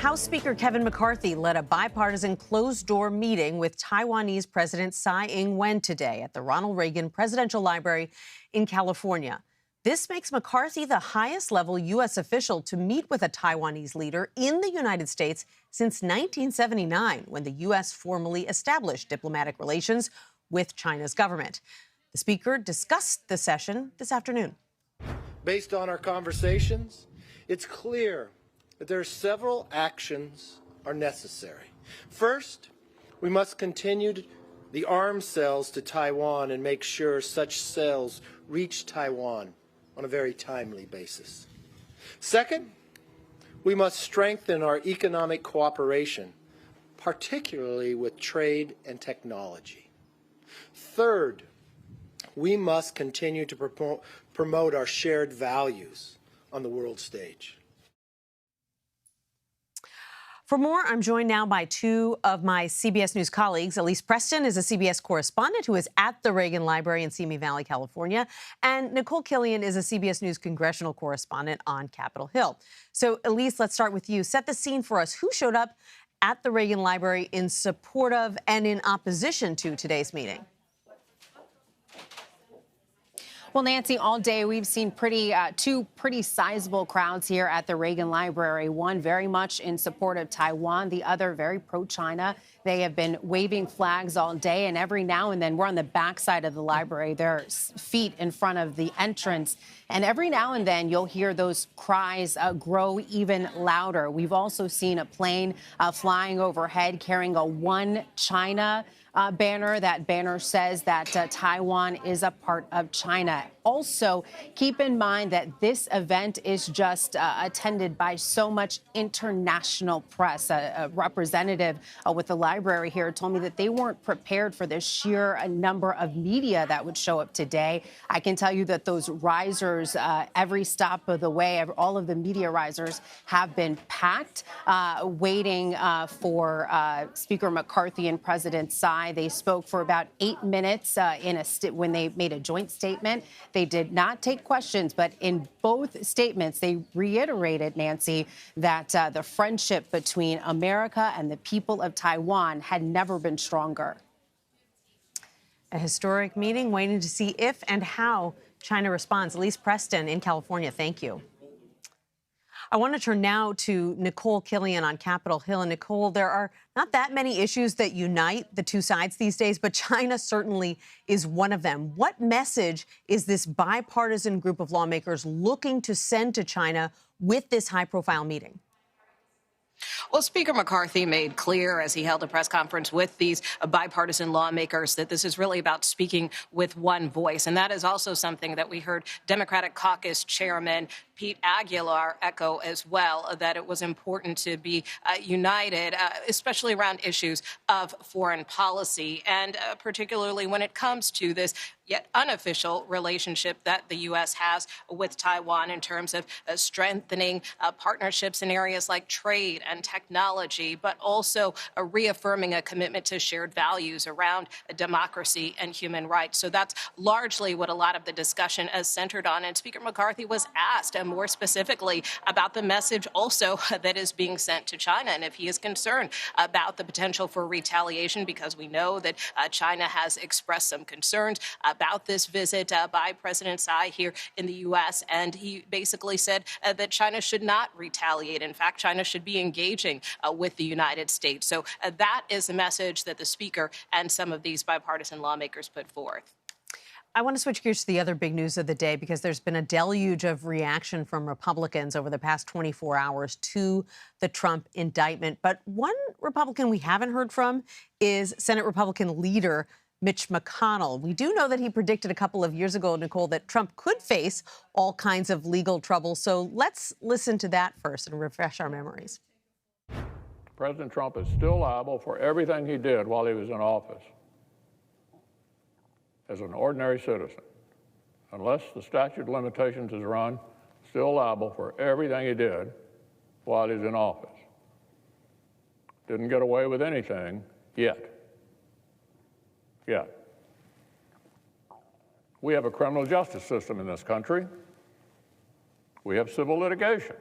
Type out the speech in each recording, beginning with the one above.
House Speaker Kevin McCarthy led a bipartisan closed-door meeting with Taiwanese President Tsai Ing-wen today at the Ronald Reagan Presidential Library in California. This makes McCarthy the highest-level U.S. official to meet with a Taiwanese leader in the United States since 1979, when the U.S. formally established diplomatic relations with China's government. The speaker discussed the session this afternoon. Based on our conversations, it's clear that there are several actions are necessary. First, we must continue the arms sales to Taiwan and make sure such sales reach Taiwan on a very timely basis. Second, we must strengthen our economic cooperation, particularly with trade and technology. Third, we must continue to promote our shared values on the world stage. For more, I'm joined now by two of my CBS News colleagues. Elise Preston is a CBS correspondent who is at the Reagan Library in Simi Valley, California. And Nikole Killion is a CBS News congressional correspondent on Capitol Hill. So, Elise, let's start with you. Set the scene for us. Who showed up at the Reagan Library in support of and in opposition to today's meeting? Well, Nancy, all day we've seen two pretty sizable crowds here at the Reagan Library. One very much in support of Taiwan, the other very pro-China. They have been waving flags all day, and every now and then we're on the backside of the library. There are feet in front of the entrance, and every now and then you'll hear those cries grow even louder. We've also seen a plane flying overhead carrying a One China banner. That banner says that Taiwan is a part of China. Also, keep in mind that this event is just attended by so much international press. A representative with the library here told me that they weren't prepared for the sheer number of media that would show up today. I can tell you that those risers, every stop of the way, all of the media risers have been packed, waiting for Speaker McCarthy and President Tsai. They spoke for about 8 minutes when they made a joint statement. They did not take questions, but in both statements, they reiterated, Nancy, that the friendship between America and the people of Taiwan had never been stronger. A historic meeting, waiting to see if and how China responds. Elise Preston in California, thank you. I want to turn now to Nikole Killion on Capitol Hill. And Nikole, there are not that many issues that unite the two sides these days, but China certainly is one of them. What message is this bipartisan group of lawmakers looking to send to China with this high-profile meeting? Well, Speaker McCarthy made clear as he held a press conference with these bipartisan lawmakers that this is really about speaking with one voice. And that is also something that we heard Democratic Caucus Chairman Pete Aguilar echo as well, that it was important to be united, especially around issues of foreign policy, and particularly when it comes to this yet unofficial relationship that the U.S. has with Taiwan in terms of strengthening partnerships in areas like trade and technology, but also reaffirming a commitment to shared values around democracy and human rights. So that's largely what a lot of the discussion is centered on. And Speaker McCarthy was asked more specifically about the message also that is being sent to China, and if he is concerned about the potential for retaliation, because we know that China has expressed some concerns about this visit by President Tsai here in the U.S., and he basically said that China should not retaliate. In fact, China should be engaging with the United States. So that is the message that the Speaker and some of these bipartisan lawmakers put forth. I want to switch gears to the other big news of the day, because there's been a deluge of reaction from Republicans over the past 24 hours to the Trump indictment. But one Republican we haven't heard from is Senate Republican leader Mitch McConnell. We do know that he predicted a couple of years ago, Nikole, that Trump could face all kinds of legal trouble. So let's listen to that first and refresh our memories. President Trump is still liable for everything he did while he was in office as an ordinary citizen. Unless the statute of limitations is run, still liable for everything he did while he was in office. Didn't get away with anything yet. We have a criminal justice system in this country. We have civil litigation.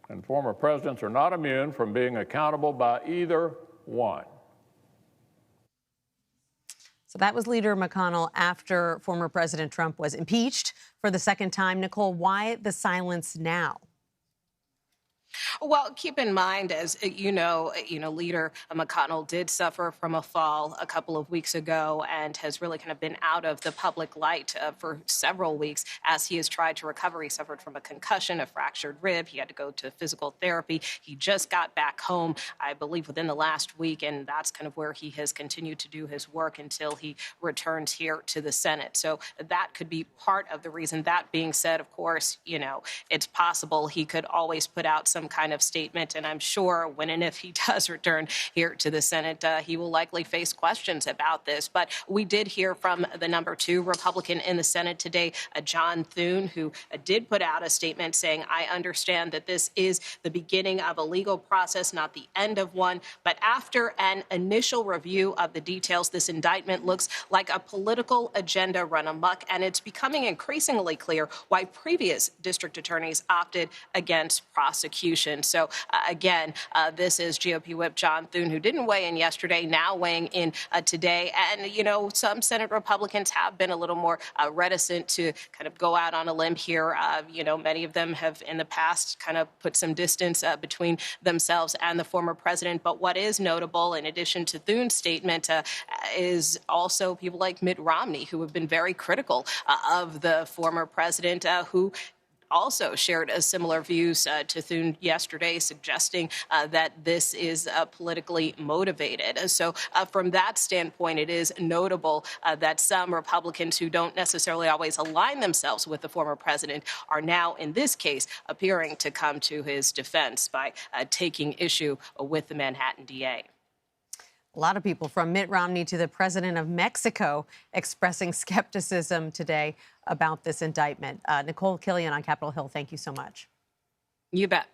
And former presidents are not immune from being accountable by either one. So that was Leader McConnell after former President Trump was impeached for the second time. Nikole, why the silence now? Well, keep in mind, as you know, Leader McConnell did suffer from a fall a couple of weeks ago and has really kind of been out of the public light for several weeks as he has tried to recover. He suffered from a concussion, a fractured rib. He had to go to physical therapy. He just got back home, I believe, within the last week, and that's kind of where he has continued to do his work until he returns here to the Senate. So that could be part of the reason. That being said, of course, it's possible he could always put out some kind of statement, and I'm sure when and if he does return here to the Senate, he will likely face questions about this. But we did hear from the number 2 Republican in the Senate today, John Thune, who did put out a statement saying, I understand that this is the beginning of a legal process, not the end of one. But after an initial review of the details, this indictment looks like a political agenda run amok, and it's becoming increasingly clear why previous district attorneys opted against prosecution. So again, this is GOP Whip John Thune, who didn't weigh in yesterday, now weighing in today. And, some Senate Republicans have been a little more reticent to kind of go out on a limb here. Many of them have in the past kind of put some distance between themselves and the former president. But what is notable, in addition to Thune's statement, is also people like Mitt Romney, who have been very critical of the former president, who also shared similar views to Thune yesterday, suggesting that this is politically motivated. So from that standpoint, it is notable that some Republicans who don't necessarily always align themselves with the former president are now, in this case, appearing to come to his defense by taking issue with the Manhattan DA. A lot of people, from Mitt Romney to the president of Mexico, expressing skepticism today about this indictment. Nikole Killion on Capitol Hill, thank you so much. You bet.